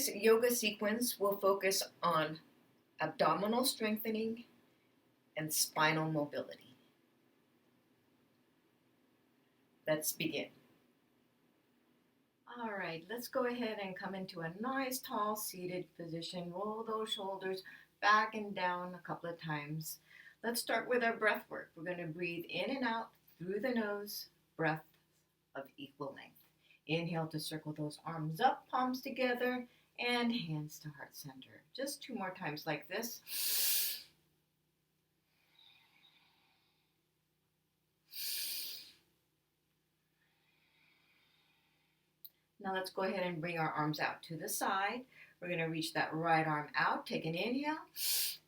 Today's yoga sequence will focus on abdominal strengthening and spinal mobility. Let's begin. All right, let's go ahead and come into a nice tall seated position. Roll those shoulders back and down a couple of times. Let's start with our breath work. We're going to breathe in and out through the nose, breath of equal length. Inhale to circle those arms up, palms together, and hands to heart center. Just 2 more times like this. Now let's go ahead and bring our arms out to the side. We're going to reach that right arm out. Take an inhale.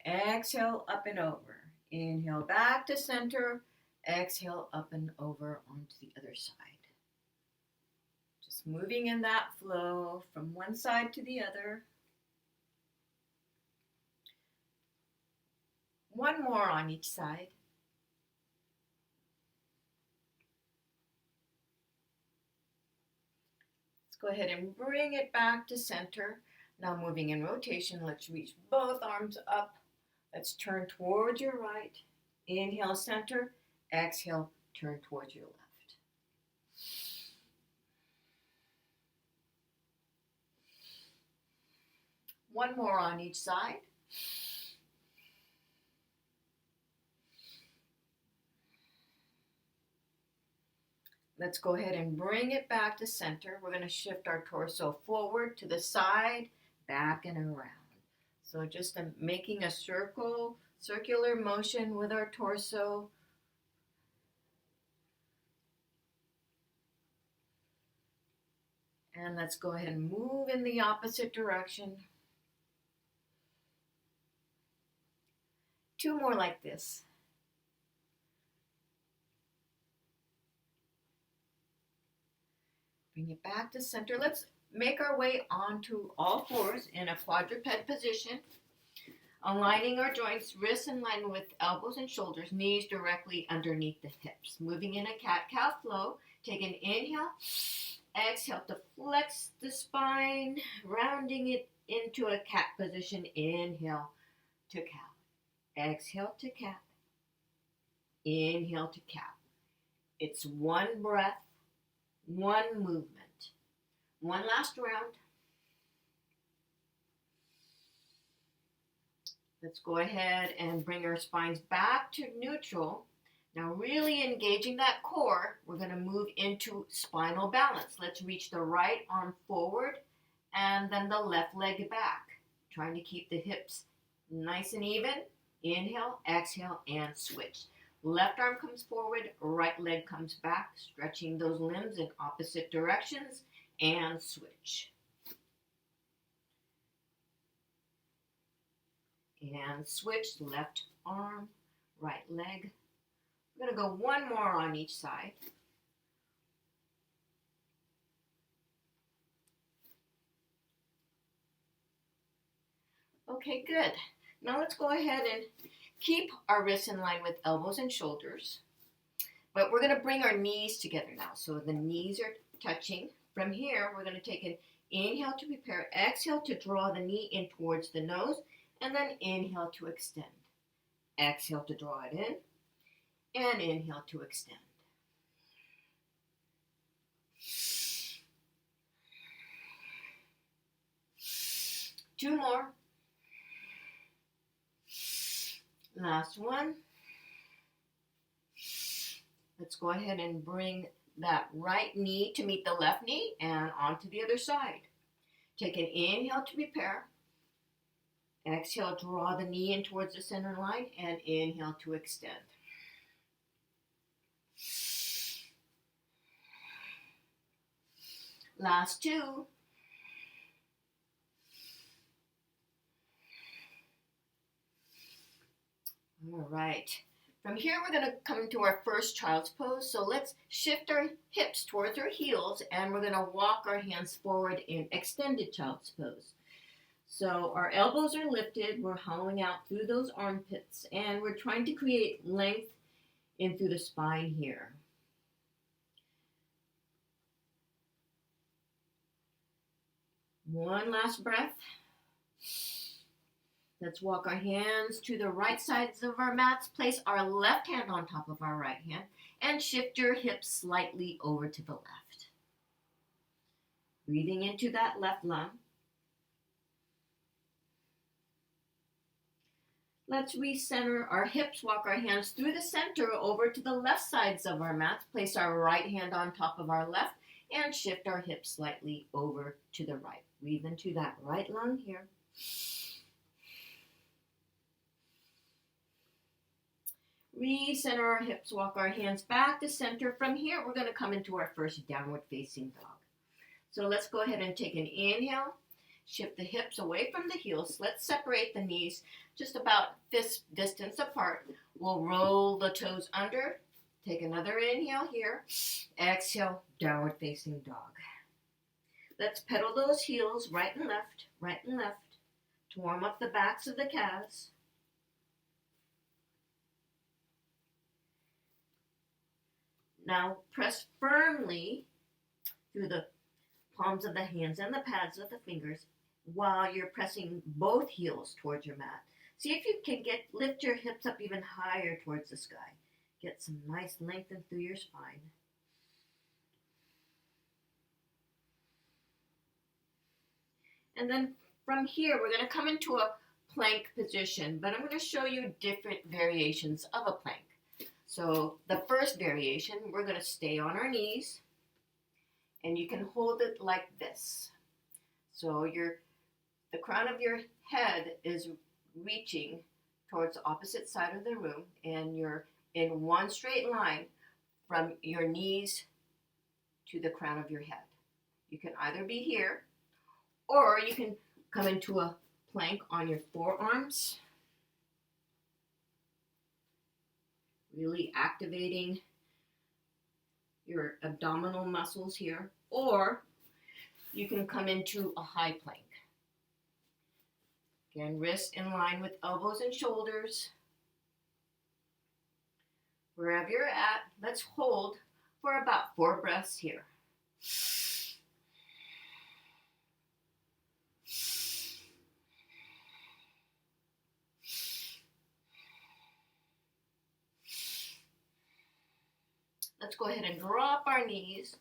Exhale, up and over. Inhale, back to center. Exhale, up and over onto the other side. Just moving in that flow from one side to the other. One more on each side. Let's go ahead and bring it back to center. Now moving in rotation, let's reach both arms up. Let's turn towards your right. Inhale, center. Exhale, turn towards your left. One more on each side. Let's go ahead and bring it back to center. We're going to shift our torso forward to the side, back and around. So just making a circular motion with our torso. And let's go ahead and move in the opposite direction. 2 more like this. Bring it back to center. Let's make our way onto all fours in a quadruped position. Aligning our joints, wrists in line with elbows and shoulders, knees directly underneath the hips. Moving in a cat-cow flow. Take an inhale. Exhale to flex the spine, rounding it into a cat position. Inhale to cow. Exhale to cat. Inhale to cow. It's one breath, one movement. One last round. Let's go ahead and bring our spines back to neutral. Now really engaging that core, we're going to move into spinal balance. Let's reach the right arm forward and then the left leg back. Trying to keep the hips nice and even. Inhale, exhale, and switch. Left arm comes forward, right leg comes back, stretching those limbs in opposite directions, and switch. And switch, left arm, right leg. We're going to go one more on each side. Okay, good. Now let's go ahead and keep our wrists in line with elbows and shoulders. But we're going to bring our knees together now. So the knees are touching. From here, we're going to take an inhale to prepare. Exhale to draw the knee in towards the nose. And then inhale to extend. Exhale to draw it in. And inhale to extend. Two more. Last one. Let's go ahead and bring that right knee to meet the left knee and onto the other side. Take an inhale to prepare. Exhale, draw the knee in towards the center line and inhale to extend. Last two. All right. From here, we're going to come into our first child's pose. So let's shift our hips towards our heels, and we're going to walk our hands forward in extended child's pose. So our elbows are lifted. We're hollowing out through those armpits, and we're trying to create length in through the spine here. One last breath. Let's walk our hands to the right sides of our mats. Place our left hand on top of our right hand and shift your hips slightly over to the left. Breathing into that left lung. Let's recenter our hips, walk our hands through the center over to the left sides of our mats. Place our right hand on top of our left and shift our hips slightly over to the right. Breathe into that right lung here. Recenter our hips, walk our hands back to center. From here, we're going to come into our first downward facing dog. So let's go ahead and take an inhale. Shift the hips away from the heels. Let's separate the knees just about fist distance apart. We'll roll the toes under. Take another inhale here. Exhale, downward facing dog. Let's pedal those heels right and left to warm up the backs of the calves. Now press firmly through the palms of the hands and the pads of the fingers while you're pressing both heels towards your mat. See if you can lift your hips up even higher towards the sky. Get some nice lengthen through your spine. And then from here, we're going to come into a plank position, but I'm going to show you different variations of a plank. So the first variation, we're going to stay on our knees, and you can hold it like this. So the crown of your head is reaching towards the opposite side of the room, and you're in one straight line from your knees to the crown of your head. You can either be here, or you can come into a plank on your forearms, really activating your abdominal muscles here, or you can come into a high plank. Again, wrists in line with elbows and shoulders. Wherever you're at, let's hold for about 4 breaths here. Let's go ahead and drop our knees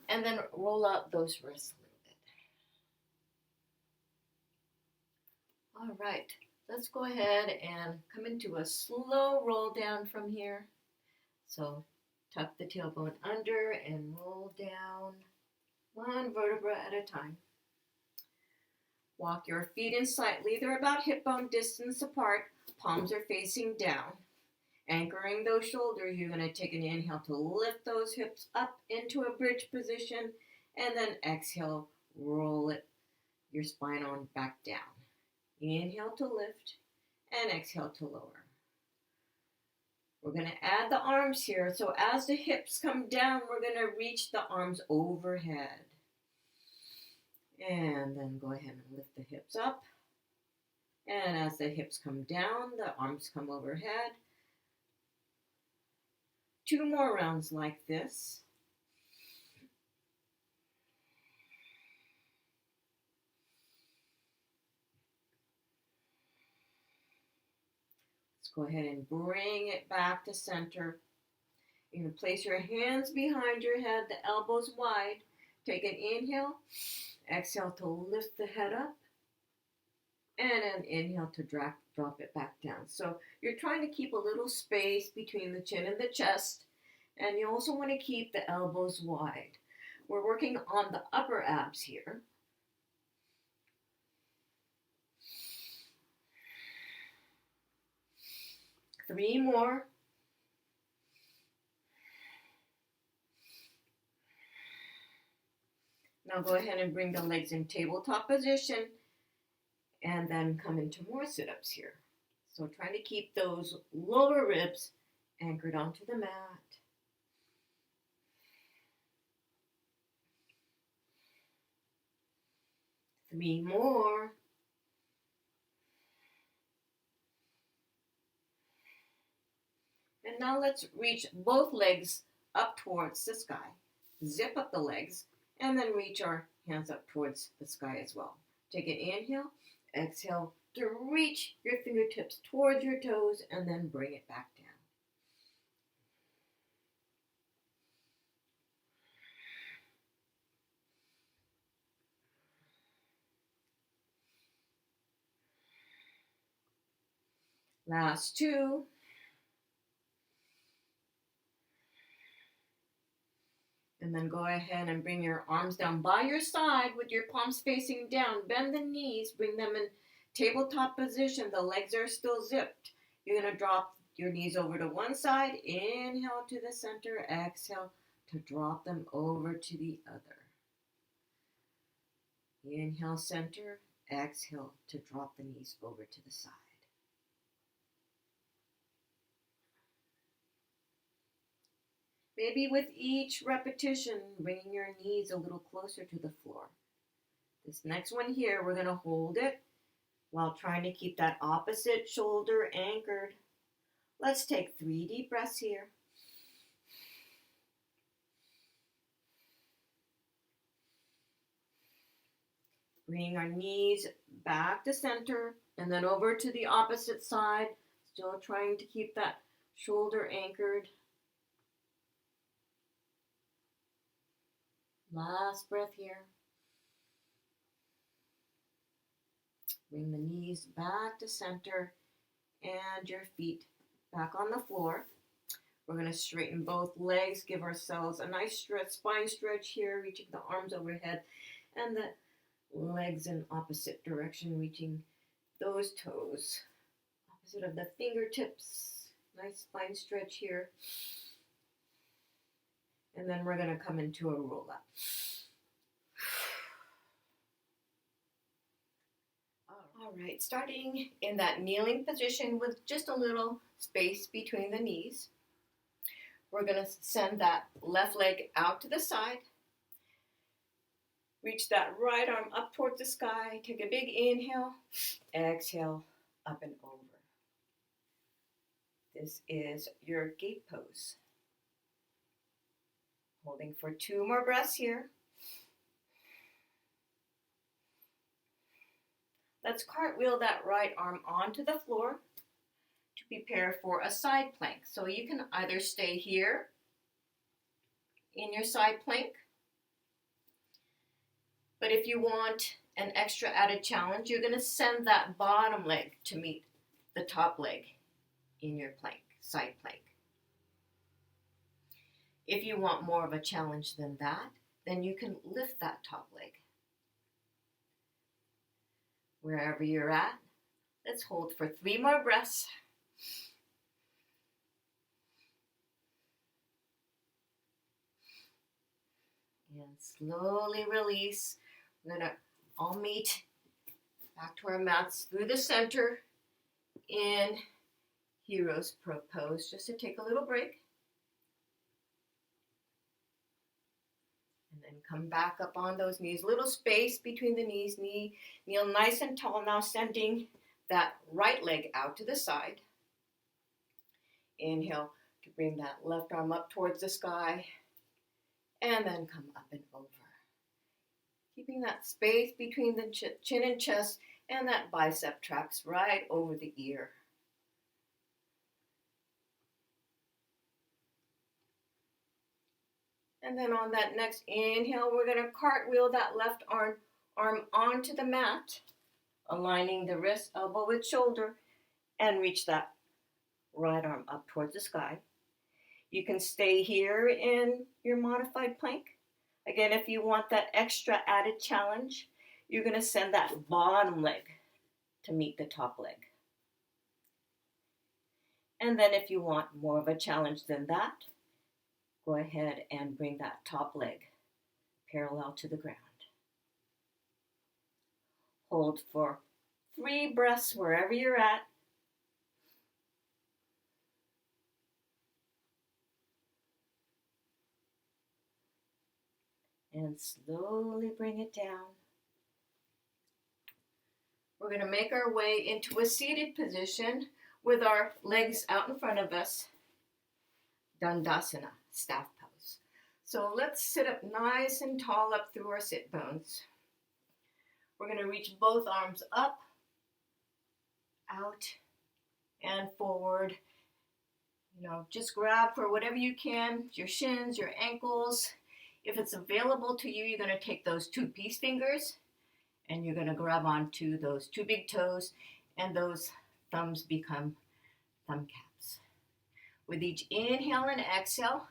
and then roll out those wrists a little bit. All right, let's go ahead and come into a slow roll down from here. So tuck the tailbone under and roll down one vertebra at a time. Walk your feet in slightly. They're about hip bone distance apart. Palms are facing down. Anchoring those shoulders, you're going to take an inhale to lift those hips up into a bridge position, and then exhale, roll your spine on back down. Inhale to lift, and exhale to lower. We're going to add the arms here, so as the hips come down, we're going to reach the arms overhead. And then go ahead and lift the hips up. And as the hips come down, the arms come overhead. 2 more rounds like this. Let's go ahead and bring it back to center. You're going to place your hands behind your head, the elbows wide. Take an inhale. Exhale to lift the head up. And an inhale to drop it back down. So you're trying to keep a little space between the chin and the chest. And you also want to keep the elbows wide. We're working on the upper abs here. Three more. Now go ahead and bring the legs in tabletop position. And then come into more sit-ups here. So trying to keep those lower ribs anchored onto the mat. Three more. And now let's reach both legs up towards the sky. Zip up the legs and then reach our hands up towards the sky as well. Take an inhale, exhale to reach your fingertips towards your toes and then bring it back down. Last two. And then go ahead and bring your arms down by your side with your palms facing down. Bend the knees, bring them in tabletop position. The legs are still zipped. You're going to drop your knees over to one side. Inhale to the center. Exhale to drop them over to the other. Inhale, center. Exhale to drop the knees over to the side. Maybe with each repetition, bringing your knees a little closer to the floor. This next one here, we're going to hold it while trying to keep that opposite shoulder anchored. Let's take 3 deep breaths here. Bring our knees back to center and then over to the opposite side. Still trying to keep that shoulder anchored. Last breath here. Bring the knees back to center and your feet back on the floor. We're going to straighten both legs, give ourselves a nice stretch, spine stretch here, reaching the arms overhead and the legs in opposite direction, reaching those toes. Opposite of the fingertips. Nice spine stretch here. And then we're going to come into a roll up. All right, starting in that kneeling position with just a little space between the knees. We're going to send that left leg out to the side. Reach that right arm up towards the sky. Take a big inhale. Exhale, up and over. This is your gate pose. Holding for 2 more breaths here. Let's cartwheel that right arm onto the floor to prepare for a side plank. So you can either stay here in your side plank, but if you want an extra added challenge, you're going to send that bottom leg to meet the top leg in your plank, side plank. If you want more of a challenge than that, then you can lift that top leg. Wherever you're at, let's hold for 3 more breaths. And slowly release. We're going to all meet back to our mats through the center in Hero's Pose, just to take a little break. And then come back up on those knees. Little space between the knees. Kneel nice and tall. Now sending that right leg out to the side. Inhale to bring that left arm up towards the sky. And then come up and over. Keeping that space between the chin and chest and that bicep tracks right over the ear. And then on that next inhale, we're going to cartwheel that left arm onto the mat, aligning the wrist, elbow with shoulder, and reach that right arm up towards the sky. You can stay here in your modified plank. Again, if you want that extra added challenge, you're going to send that bottom leg to meet the top leg. And then if you want more of a challenge than that, go ahead and bring that top leg parallel to the ground. Hold for 3 breaths wherever you're at. And slowly bring it down. We're going to make our way into a seated position with our legs out in front of us. Dandasana, staff pose. So let's sit up nice and tall up through our sit bones. We're going to reach both arms up, out, and forward. Just grab for whatever you can, your shins, your ankles. If it's available to you, you're going to take those 2 peace fingers and you're going to grab onto those 2 big toes, and those thumbs become thumb caps. With each inhale and exhale,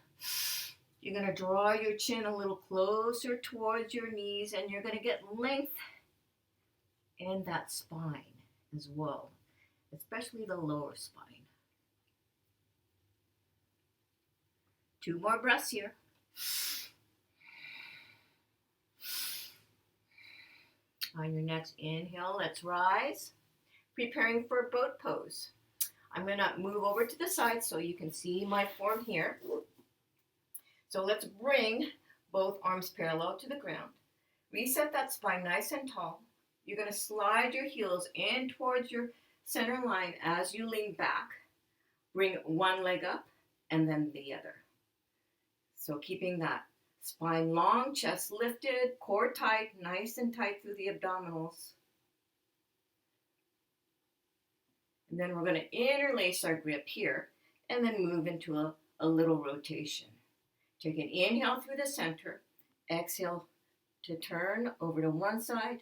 you're going to draw your chin a little closer towards your knees, and you're going to get length in that spine as well, especially the lower spine. 2 more breaths here. On your next inhale, let's rise, preparing for boat pose. I'm going to move over to the side so you can see my form here. So let's bring both arms parallel to the ground. Reset that spine nice and tall. You're going to slide your heels in towards your center line as you lean back. Bring one leg up and then the other. So keeping that spine long, chest lifted, core tight, nice and tight through the abdominals. And then we're going to interlace our grip here and then move into a little rotation. Take an inhale through the center, exhale to turn over to one side,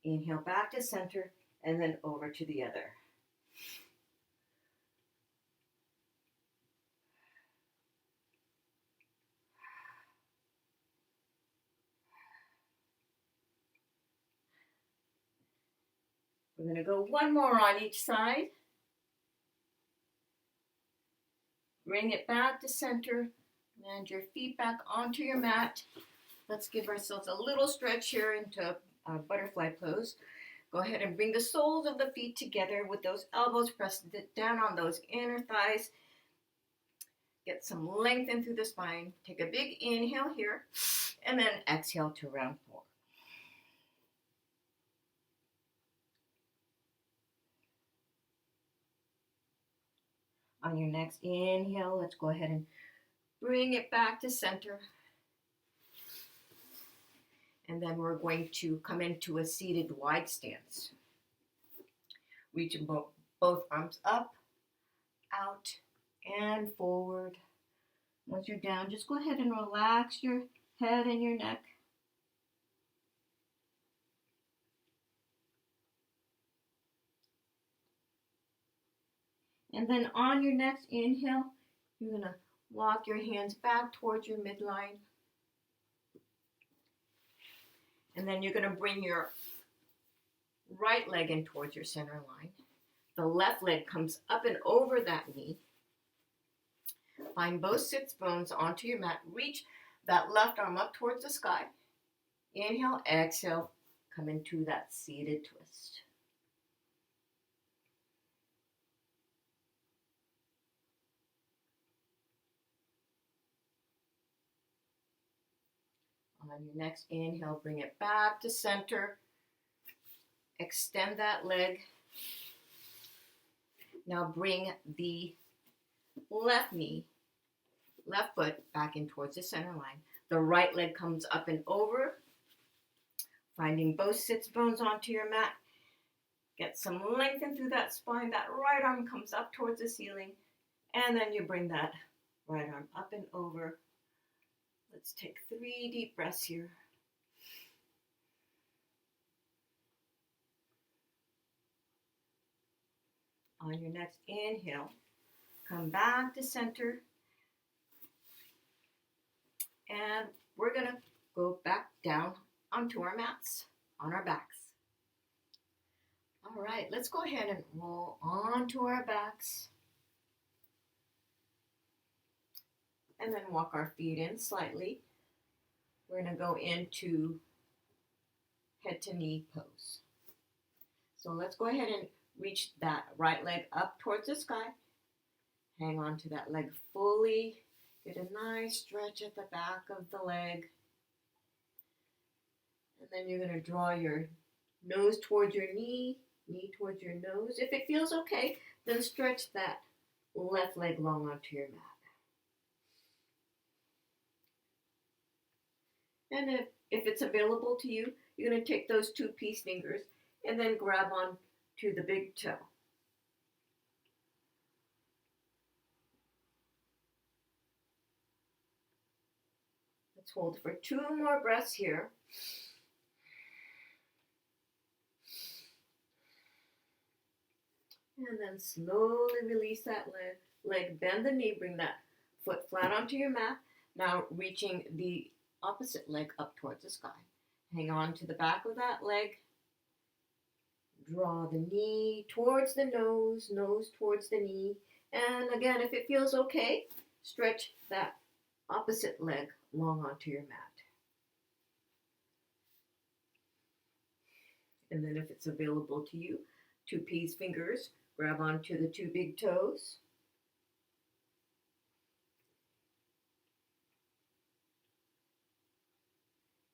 inhale back to center, and then over to the other. We're going to go one more on each side. Bring it back to center. Land your feet back onto your mat. Let's give ourselves a little stretch here into a butterfly pose. Go ahead and bring the soles of the feet together with those elbows pressed down on those inner thighs. Get some length in through the spine. Take a big inhale here, and then exhale to round 4. On your next inhale, let's go ahead and bring it back to center. And then we're going to come into a seated wide stance. Reaching both arms up, out, and forward. Once you're down, just go ahead and relax your head and your neck. And then on your next inhale, you're going to walk your hands back towards your midline. And then you're going to bring your right leg in towards your center line. The left leg comes up and over that knee. Find both sits bones onto your mat. Reach that left arm up towards the sky. Inhale, exhale, come into that seated twist. On your next inhale, bring it back to center. Extend that leg. Now bring the left foot back in towards the center line. The right leg comes up and over. Finding both sits bones onto your mat. Get some length in through that spine. That right arm comes up towards the ceiling. And then you bring that right arm up and over. Let's take 3 deep breaths here. On your next inhale, come back to center. And we're going to go back down onto our mats, on our backs. All right, let's go ahead and roll onto our backs. And then walk our feet in slightly. We're going to go into head to knee pose. So let's go ahead and reach that right leg up towards the sky. Hang on to that leg fully. Get a nice stretch at the back of the leg. And then you're going to draw your nose towards your knee towards your nose. If it feels okay, then stretch that left leg long onto your mat. And if it's available to you, you're going to take those two peace fingers and then grab on to the big toe. Let's hold for 2 more breaths here. And then slowly release that leg. Bend the knee, bring that foot flat onto your mat. Now reaching the opposite leg up towards the sky. Hang on to the back of that leg. Draw the knee towards the nose towards the knee. And again, if it feels okay, stretch that opposite leg long onto your mat. And then if it's available to you, 2 peace fingers, grab onto the 2 big toes.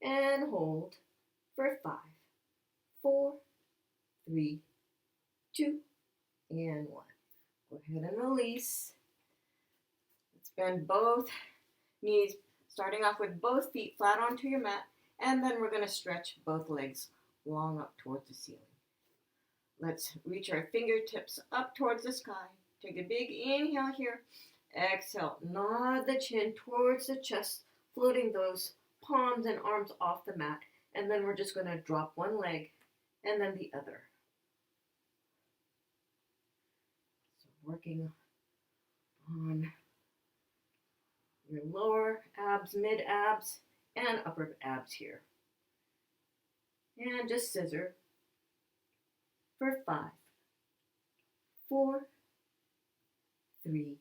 And hold for 5, 4, 3, 2, and 1. Go ahead and release. Let's bend both knees, starting off with both feet flat onto your mat, and then we're going to stretch both legs long up towards the ceiling. Let's reach our fingertips up towards the sky. Take a big inhale here. Exhale, nod the chin towards the chest, floating those palms and arms off the mat. And then we're just going to drop one leg and then the other. So working on your lower abs, mid abs, and upper abs here. And just scissor for 5, 4, 3,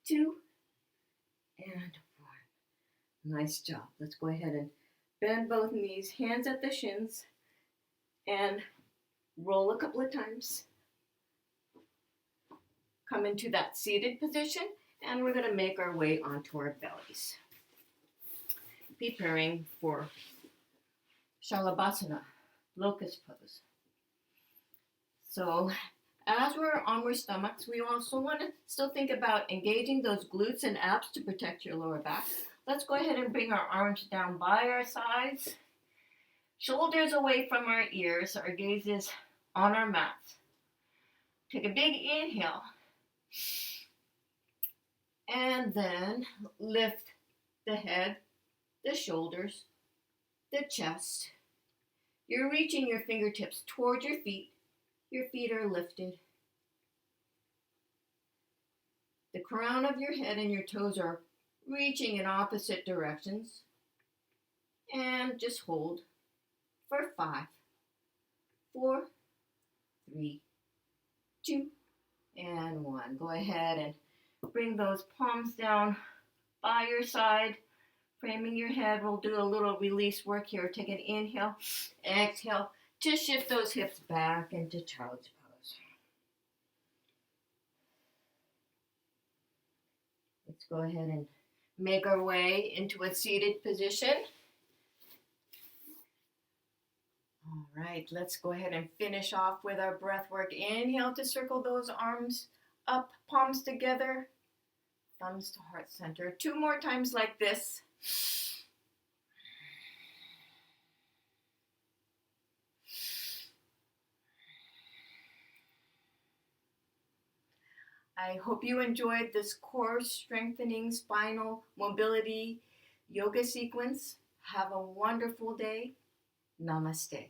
2, and 1. Nice job. Let's go ahead and bend both knees, hands at the shins, and roll a couple of times. Come into that seated position, and we're going to make our way onto our bellies. Preparing for Shalabhasana, locust pose. So as we're on our stomachs, we also want to still think about engaging those glutes and abs to protect your lower back. Let's go ahead and bring our arms down by our sides, shoulders away from our ears, our gaze is on our mats. Take a big inhale, and then lift the head, the shoulders, the chest. You're reaching your fingertips towards your feet. Your feet are lifted. The crown of your head and your toes are reaching in opposite directions. And just hold for 5, 4, 3, 2, and 1. Go ahead and bring those palms down by your side, framing your head. We'll do a little release work here. Take an inhale, exhale to shift those hips back into child's pose. Let's go ahead and make our way into a seated position. All right, let's go ahead and finish off with our breath work. Inhale to circle those arms up, palms together, thumbs to heart center. 2 more times like this. I hope you enjoyed this core strengthening spinal mobility yoga sequence. Have a wonderful day. Namaste.